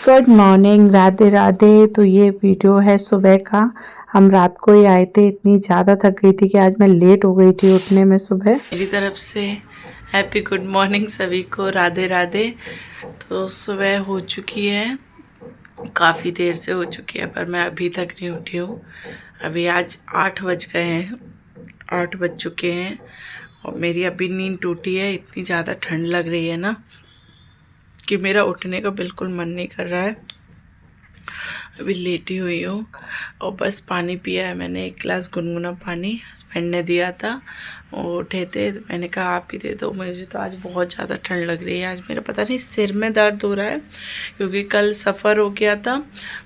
Good morning, Radhe Radhe. तो ये video है सुबह का। हम रात को ही आए थे, इतनी ज़्यादा थक गई थी कि आज मैं लेट हो गई थी उठने में सुबह। मेरी तरफ से हैप्पी गुड मॉर्निंग सभी को, राधे राधे। तो सुबह हो चुकी है, काफ़ी देर से हो चुकी है, पर मैं अभी तक नहीं उठी हूँ। अभी आज 8 बज गए हैं, 8 बज चुके हैं और मेरी अभी नींद टूटी है। इतनी ज़्यादा ठंड लग रही है ना कि मेरा उठने का बिल्कुल मन नहीं कर रहा है। अभी लेटी हुई हूँ और बस पानी पिया है मैंने, 1 गिलास गुनगुना पानी हस्बैंड ने दिया था। वो उठे थे तो मैंने कहा आप ही दे दो, मुझे तो आज बहुत ज़्यादा ठंड लग रही है। आज मेरा पता नहीं सिर में दर्द हो रहा है, क्योंकि कल सफ़र हो गया था,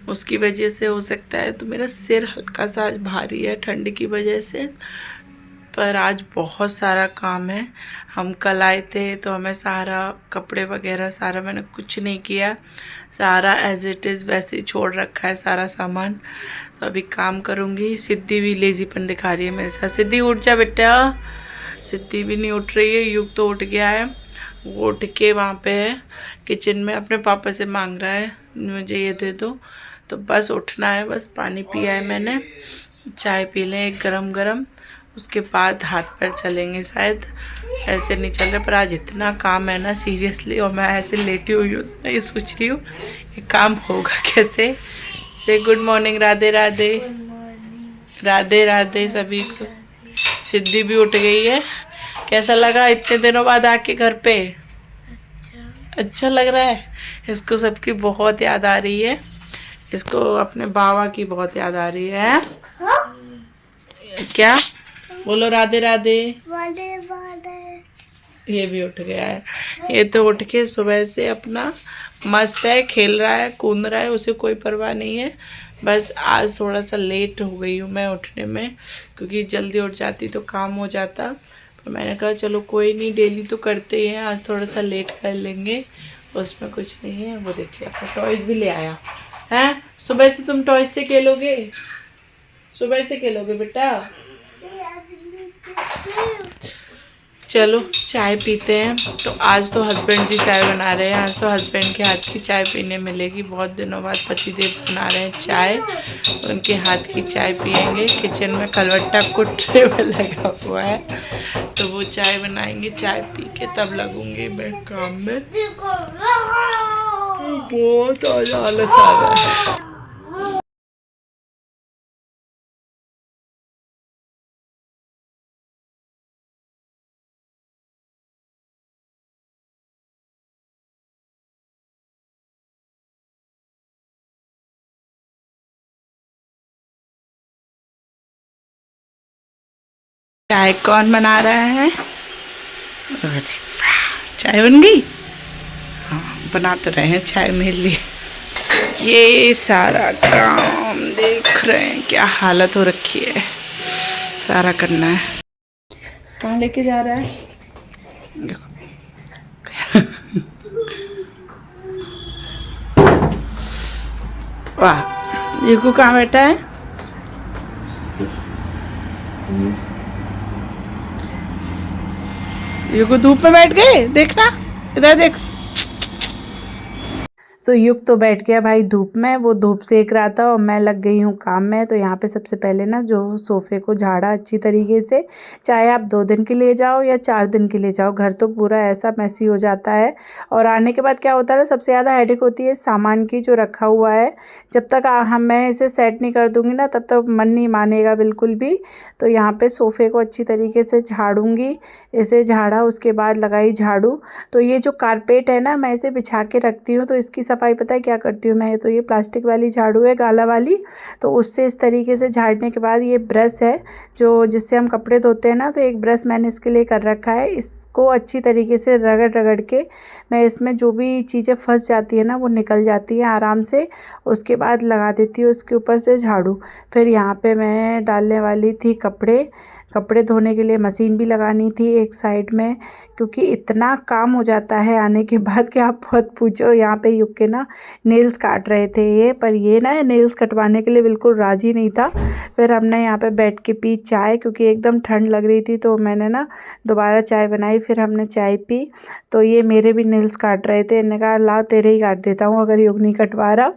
उसकी वजह से हो सकता है। तो मेरा सिर हल्का सा आज भारी है ठंड की वजह से। पर आज बहुत सारा काम है। हम कल आए थे तो हमें सारा कपड़े वगैरह सारा, मैंने कुछ नहीं किया, सारा एज इट इज़ वैसे ही छोड़ रखा है सारा सामान। तो अभी काम करूँगी। सिद्धि भी लेजीपन दिखा रही है मेरे साथ। सिद्धि उठ जा बेटा। सिद्धि भी नहीं उठ रही है, युग तो उठ गया है। वो उठ के वहाँ पे है किचन में, अपने पापा से मांग रहा है मुझे ये दे दो। तो बस उठना है, बस पानी पिया है मैंने, चाय पी लें एक गरम गरम, उसके बाद हाथ पैर चलेंगे शायद। ऐसे नहीं चल रहा, पर आज इतना काम है ना सीरियसली, और मैं ऐसे लेटी हुई हूँ, मैं ये सोच रही हूँ ये काम होगा कैसे। से गुड मॉर्निंग, राधे राधे, राधे राधे सभी को। सिद्धि भी उठ गई है। कैसा लगा इतने दिनों बाद आके घर पे? अच्छा लग रहा है। इसको सबकी बहुत याद आ रही है, इसको अपने बाबा की बहुत याद आ रही है। क्या बोलो? राधे राधे। ये भी उठ गया है। ये तो उठ के सुबह से अपना मस्त है, खेल रहा है, कूद रहा है, उसे कोई परवाह नहीं है। बस आज थोड़ा सा लेट हो गई हूँ मैं उठने में, क्योंकि जल्दी उठ जाती तो काम हो जाता। पर मैंने कहा चलो कोई नहीं, डेली तो करते ही हैं, आज थोड़ा सा लेट कर लेंगे, उसमें कुछ नहीं है। वो देखिए अपना टॉयज़ भी ले आया है। सुबह से तुम टॉयज़ से खेलोगे? सुबह से खेलोगे बेटा? चलो चाय पीते हैं। तो आज तो हस्बैंड जी चाय बना रहे हैं, आज तो हस्बैंड के हाथ की चाय पीने मिलेगी। बहुत दिनों बाद पतिदेव बना रहे हैं चाय, उनके हाथ की चाय पियेंगे। किचन में कलवट्टा कुटने में लगा हुआ है, तो वो चाय बनाएंगे, चाय पी के तब लगूंगी मैं काम में। बहुत आलस आ रहा है। चाय कौन बना रहा है? चाय बन गई। हाँ, बना तो रहे हैं चाय मेरे लिए। ये सारा काम देख रहे हैं, क्या हालत हो रखी है, सारा करना है। कहाँ लेके जा रहा है? वाह, ये को कहाँ बैठा है? ये को धूप में बैठ गए, देखना इधर देख। तो युग तो बैठ गया भाई धूप में, वो धूप सेक रहा था और मैं लग गई हूँ काम में। तो यहाँ पे सबसे पहले ना जो सोफ़े को झाड़ा अच्छी तरीके से, चाहे आप 2 दिन के लिए जाओ या 4 दिन के लिए जाओ, घर तो पूरा ऐसा मैसी हो जाता है। और आने के बाद क्या होता है ना, सबसे ज़्यादा हेडेक होती है सामान की जो रखा हुआ है। जब तक मैं इसे सेट नहीं कर दूँगी ना, तब तक मन नहीं मानेगा बिल्कुल भी। तो यहाँ पर सोफ़े को अच्छी तरीके से झाड़ूँगी, इसे झाड़ा उसके बाद लगाई झाड़ू। तो ये जो कारपेट है ना, मैं इसे बिछा के रखती हूँ, तो इसकी सफाई पता है क्या करती हूँ मैं? तो ये प्लास्टिक वाली झाड़ू है, गाला वाली, तो उससे इस तरीके से झाड़ने के बाद ये ब्रश है जो जिससे हम कपड़े धोते हैं ना, तो एक ब्रश मैंने इसके लिए कर रखा है। इसको अच्छी तरीके से रगड़ रगड़ के मैं इसमें जो भी चीज़ें फंस जाती है ना, वो निकल जाती है आराम से। उसके बाद लगा देती हूँ उसके ऊपर से झाड़ू। फिर यहाँ पे मैं डालने वाली थी कपड़े धोने के लिए, मशीन भी लगानी थी एक साइड में, क्योंकि इतना काम हो जाता है आने के बाद कि आप बहुत पूछो। यहाँ पे युग के ना नेल्स काट रहे थे ये, पर ये ना नेल्स कटवाने के लिए बिल्कुल राज़ी नहीं था। फिर हमने यहाँ पे बैठ के पी चाय, क्योंकि एकदम ठंड लग रही थी, तो मैंने ना दोबारा चाय बनाई, फिर हमने चाय पी। तो ये मेरे भी नेल्स काट रहे थे, इन्होंने कहा ला तेरे ही काट देता हूँ अगर युग नहीं कटवा रहा।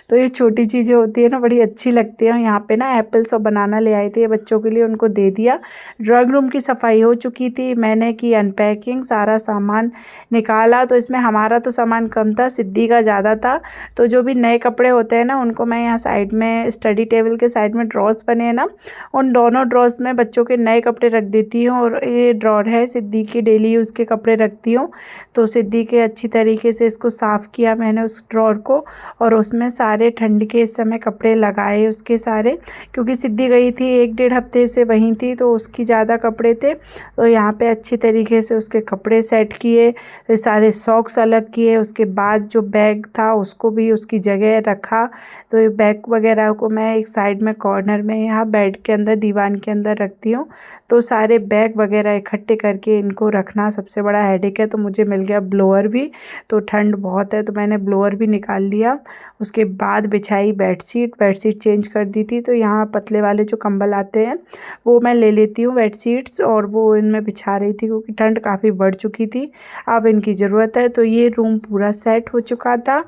तो ये छोटी चीज़ें होती है ना, बड़ी अच्छी लगती हैं। यहाँ पे ना एप्पल्स और बनाना ले आए थे बच्चों के लिए, उनको दे दिया। ड्राइंग रूम की सफाई हो चुकी थी, मैंने की अनपैकिंग, सारा सामान निकाला। तो इसमें हमारा तो सामान कम था, सिद्धि का ज़्यादा था। तो जो भी नए कपड़े होते हैं ना, उनको मैं यहाँ साइड में स्टडी टेबल के साइड में ड्रॉर्स बने हैं ना, उन दोनों ड्रॉर्स में बच्चों के नए कपड़े रख देती हूँ। और ये ड्रॉर है सिद्धि की, डेली यूज़ के कपड़े रखती हूँ। तो सिद्धि के अच्छी तरीके से इसको साफ़ किया मैंने उस ड्रॉर को, और उसमें सारे ठंड के इस समय कपड़े लगाए उसके सारे, क्योंकि सिद्धि गई थी 1-1.5 हफ्ते से वहीं थी, तो उसकी ज़्यादा कपड़े थे। तो यहाँ पे अच्छी तरीके से उसके कपड़े सेट किए, सारे सॉक्स अलग किए। उसके बाद जो बैग था उसको भी उसकी जगह रखा। तो ये बैग वगैरह को मैं एक साइड में कॉर्नर में यहाँ बेड के अंदर, दीवान के अंदर रखती हूँ। तो सारे बैग वगैरह इकट्ठे करके इनको रखना सबसे बड़ा हेडेक है। तो मुझे मिल गया ब्लोअर भी, तो ठंड बहुत है तो मैंने ब्लोअर भी निकाल लिया। उसके बाद बिछाई बेडशीट चेंज कर दी थी। तो यहाँ पतले वाले जो कंबल आते हैं वो मैं ले लेती हूँ बेडशीट्स, और वो इनमें बिछा रही थी, क्योंकि ठंड काफ़ी बढ़ चुकी थी, अब इनकी ज़रूरत है। तो ये रूम पूरा सेट हो चुका था,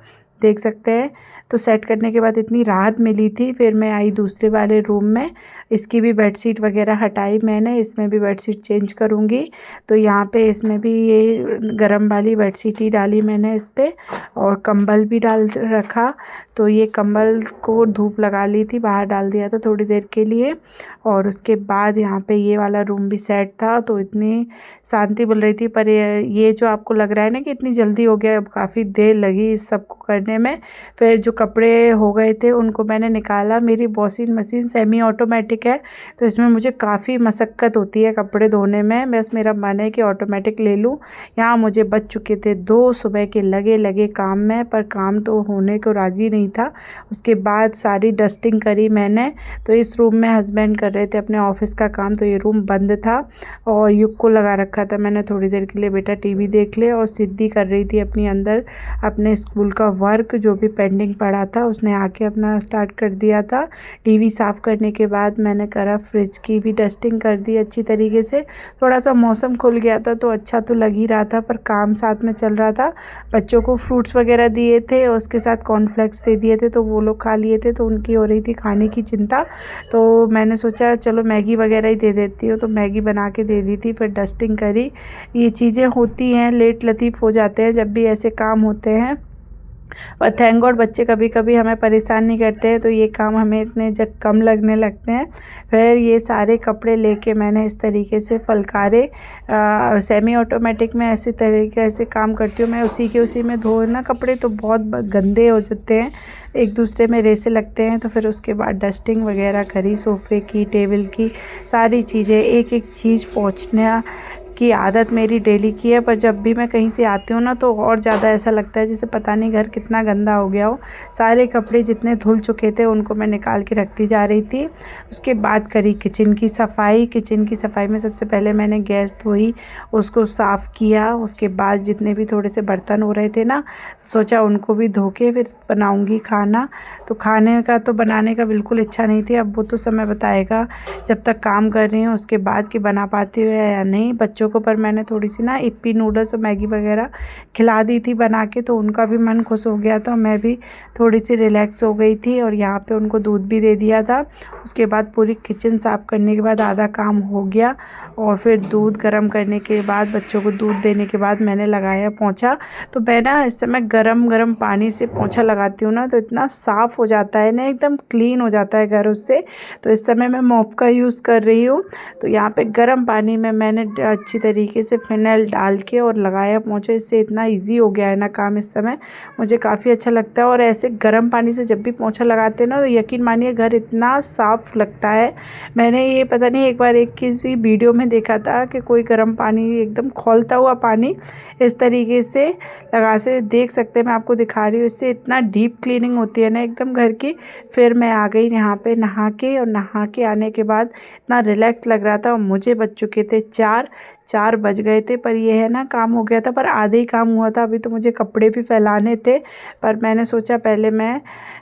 देख सकते हैं। तो सेट करने के बाद इतनी राहत मिली थी। फिर मैं आई दूसरे वाले रूम में, इसकी भी बेडशीट वगैरह हटाई मैंने, इसमें भी बेडशीट चेंज करूँगी। तो यहाँ पे इसमें भी ये गरम वाली बेडशीट ही डाली मैंने इस पर, और कंबल भी डाल रखा। तो ये कंबल को धूप लगा ली थी, बाहर डाल दिया था थोड़ी देर के लिए। और उसके बाद यहाँ पे ये वाला रूम भी सेट था। तो इतनी शांति मिल रही थी। पर ये जो आपको लग रहा है ना कि इतनी जल्दी हो गया, काफ़ी देर लगी इस सब को करने में। फिर जो कपड़े हो गए थे उनको मैंने निकाला। मेरी वॉशिंग मशीन सेमी ऑटोमेटिक है, तो इसमें मुझे काफ़ी मशक्क़त होती है कपड़े धोने में। बस मेरा मन है कि ऑटोमेटिक ले लूँ। यहाँ मुझे बज चुके थे 2 सुबह के लगे काम में, पर काम तो होने को राज़ी नहीं था। उसके बाद सारी डस्टिंग करी मैंने। तो इस रूम में हस्बैंड कर रहे थे अपने ऑफिस का काम, तो ये रूम बंद था। और युग को लगा रखा था मैंने थोड़ी देर के लिए, बेटा टीवी देख ले। और सिद्धि कर रही थी अपनी अंदर अपने स्कूल का वर्क, जो भी पेंडिंग पड़ा था उसने आके अपना स्टार्ट कर दिया था। टीवी साफ़ करने के बाद मैंने करा फ्रिज की भी डस्टिंग कर दी अच्छी तरीके से। थोड़ा सा मौसम खुल गया था तो अच्छा तो लग ही रहा था, पर काम साथ में चल रहा था। बच्चों को फ्रूट्स वगैरह दिए थे और उसके साथ कॉर्नफ्लेक्स दे दिए थे, तो वो लोग खा लिए थे, तो उनकी हो रही थी खाने की चिंता। तो मैंने सोचा चलो मैगी वगैरह ही दे देती हूँ, तो मैगी बना के दे दी थी। फिर डस्टिंग करी। ये चीज़ें होती हैं, लेट लतीफ़ हो जाते हैं जब भी ऐसे काम होते हैं। और थैंक गॉड बच्चे कभी कभी हमें परेशान नहीं करते हैं, तो ये काम हमें इतने जब कम लगने लगते हैं। फिर ये सारे कपड़े लेके मैंने इस तरीके से फलकारे। सेमी ऑटोमेटिक में ऐसे तरीके से काम करती हूँ मैं, उसी में धो ना कपड़े तो बहुत गंदे हो जाते हैं, एक दूसरे में रेसे लगते हैं। तो फिर उसके बाद डस्टिंग वगैरह करी, सोफ़े की, टेबल की, सारी चीज़ें, एक चीज़ पोंछना की आदत मेरी डेली की है। पर जब भी मैं कहीं से आती हूँ ना, तो और ज़्यादा ऐसा लगता है जैसे पता नहीं घर कितना गंदा हो गया हो। सारे कपड़े जितने धुल चुके थे उनको मैं निकाल के रखती जा रही थी। उसके बाद करी किचन की सफाई। किचन की सफाई में सबसे पहले मैंने गैस धोई, उसको साफ़ किया। उसके बाद जितने भी थोड़े से बर्तन हो रहे थे ना, सोचा उनको भी धो के फिर बनाऊँगी खाना। तो खाने का तो बनाने का बिल्कुल इच्छा नहीं थी, अब वो तो समय बताएगा जब तक काम कर रही हूँ उसके बाद कि बना पाती हूँ या नहीं बच्चों को। पर मैंने थोड़ी सी ना इप्पी नूडल्स और मैगी वगैरह खिला दी थी बना के, तो उनका भी मन खुश हो गया था, मैं भी थोड़ी सी रिलैक्स हो गई थी। और यहाँ पे उनको दूध भी दे दिया था। उसके बाद पूरी किचन साफ़ करने के बाद आधा काम हो गया। और फिर दूध गर्म करने के बाद, बच्चों को दूध देने के बाद मैंने लगाया पोंछा। तो मैं ना इस समय गरम पानी से पोंछा लगाती हूँ ना, तो इतना साफ़ हो जाता है ना, एकदम क्लीन हो जाता है घर उससे। तो इस समय मैं मॉप का यूज़ कर रही हूँ। तो यहाँ पे गर्म पानी में मैंने अच्छी तरीके से फिनाइल डाल के और लगाया पोंछा। इससे इतना इजी हो गया है ना काम इस समय, मुझे काफ़ी अच्छा लगता है। और ऐसे गर्म पानी से जब भी पोंछा लगाते हैं ना, तो यकीन मानिए घर इतना साफ़ लगता है। मैंने ये पता नहीं एक बार एक किसी वीडियो में देखा था कि कोई गर्म पानी, एकदम खौलता हुआ पानी इस तरीके से लगा से, देख सकते हैं, मैं आपको दिखा रही हूँ। इससे इतना डीप क्लीनिंग होती है ना एकदम घर की। फिर मैं आ गई यहाँ पे नहा के, और नहा के आने के बाद इतना रिलैक्स लग रहा था। और मुझे बज चुके थे 4 4 बज गए थे। पर ये है ना, काम हो गया था पर आधे ही काम हुआ था। अभी तो मुझे कपड़े भी फैलाने थे, पर मैंने सोचा पहले मैं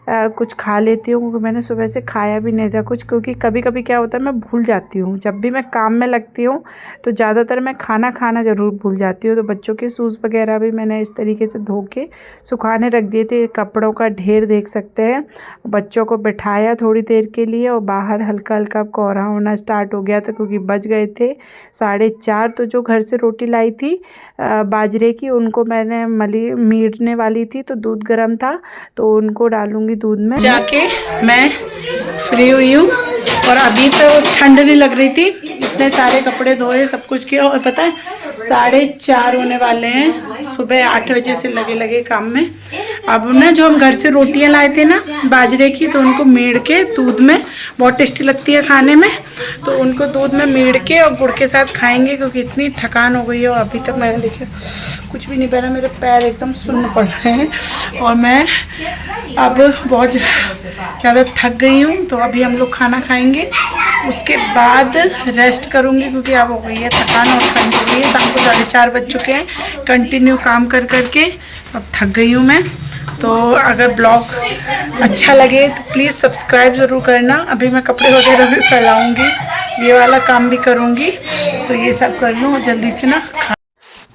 कुछ खा लेती हूँ, क्योंकि मैंने सुबह से खाया भी नहीं था कुछ। क्योंकि कभी कभी क्या होता है, मैं भूल जाती हूँ जब भी मैं काम में लगती हूँ, तो ज़्यादातर मैं खाना खाना ज़रूर भूल जाती हूँ। तो बच्चों के शूज़ वगैरह भी मैंने इस तरीके से धो के सुखाने रख दिए थे। कपड़ों का ढेर देख सकते हैं। बच्चों को बिठाया थोड़ी देर के लिए, और बाहर हल्का हल्का कोहरा होना स्टार्ट हो गया था, क्योंकि बज गए थे 4:30। तो जो घर से रोटी लाई थी बाजरे की, उनको मैंने मीड़ने वाली थी, तो दूध गर्म था तो उनको डालूंगी दूध में। जाके मैं फ्री हुई हूँ और अभी तो ठंड नहीं लग रही थी, इतने सारे कपड़े धोए, सब कुछ किया। और पता है 4:30 होने वाले हैं, सुबह 8 बजे से लगे काम में। अब ना जो हम घर से रोटियां लाए थे ना बाजरे की, तो उनको मीड़ के दूध में, बहुत टेस्टी लगती है खाने में, तो उनको दूध में मीड़ के और गुड़ के साथ खाएंगे, क्योंकि इतनी थकान हो गई है। और अभी तक मैंने देखिए कुछ भी नहीं पहना, मेरे पैर एकदम सुन्न पड़ रहे हैं और मैं अब बहुत ज़्यादा थक गई हूँ। तो अभी हम लोग खाना खाएंगे, उसके बाद रेस्ट करूँगी, क्योंकि अब हो गई है थकान और ठंड हो गई है। शाम को 4:30 बज चुके हैं, कंटिन्यू काम कर करके अब थक गई हूँ मैं। तो अगर ब्लॉग अच्छा लगे तो प्लीज़ सब्सक्राइब ज़रूर करना। अभी मैं कपड़े वगैरह भी फैलाऊँगी, ये वाला काम भी करूँगी, तो ये सब कर लूँ जल्दी से ना।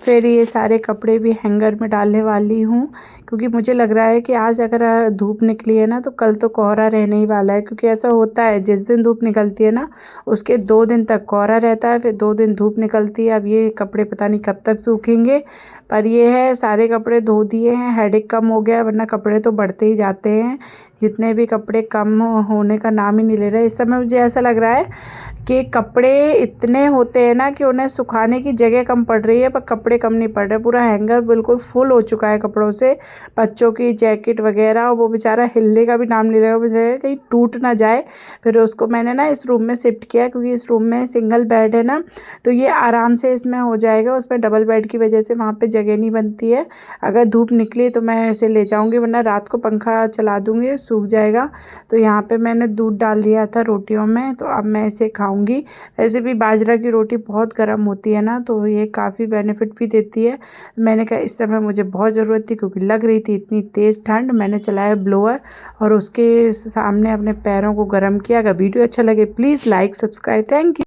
फिर ये सारे कपड़े भी हैंगर में डालने वाली हूँ, क्योंकि मुझे लग रहा है कि आज अगर धूप निकली है ना, तो कल तो कोहरा रहने ही वाला है। क्योंकि ऐसा होता है, जिस दिन धूप निकलती है ना, उसके 2 दिन तक कोहरा रहता है, फिर 2 दिन धूप निकलती है। अब ये कपड़े पता नहीं कब तक सूखेंगे, पर ये है सारे कपड़े धो दिए हैं, हेडेक कम हो गया। वरना कपड़े तो बढ़ते ही जाते हैं, जितने भी कपड़े कम होने का नाम ही नहीं ले रहे। इस समय मुझे ऐसा लग रहा है कि कपड़े इतने होते हैं ना कि उन्हें सुखाने की जगह कम पड़ रही है, पर कपड़े कम नहीं पड़ रहे। पूरा हैंगर बिल्कुल फुल हो चुका है कपड़ों से, बच्चों की जैकेट वगैरह। और वो बेचारा हिलने का भी नाम नहीं ले रहा, मुझे कहीं टूट ना जाए। फिर उसको मैंने ना इस रूम में शिफ्ट किया, क्योंकि इस रूम में सिंगल बेड है ना, तो ये आराम से इसमें हो जाएगा। उसमें डबल बेड की वजह से वहाँ पर जगह नहीं बनती है। अगर धूप निकली तो मैं इसे ले जाऊँगी, वरना रात को पंखा चला दूँगी, सूख जाएगा। तो यहाँ पर मैंने दूध डाल दिया था रोटियों में, तो अब मैं इसे खाऊँगी। वैसे भी बाजरा की रोटी बहुत गर्म होती है ना, तो ये काफ़ी बेनिफिट भी देती है। मैंने कहा इस समय मुझे बहुत ज़रूरत थी, क्योंकि लग रही थी इतनी तेज़ ठंड। मैंने चलाया ब्लोअर और उसके सामने अपने पैरों को गर्म किया। अगर वीडियो अच्छा लगे please like subscribe. Thank you.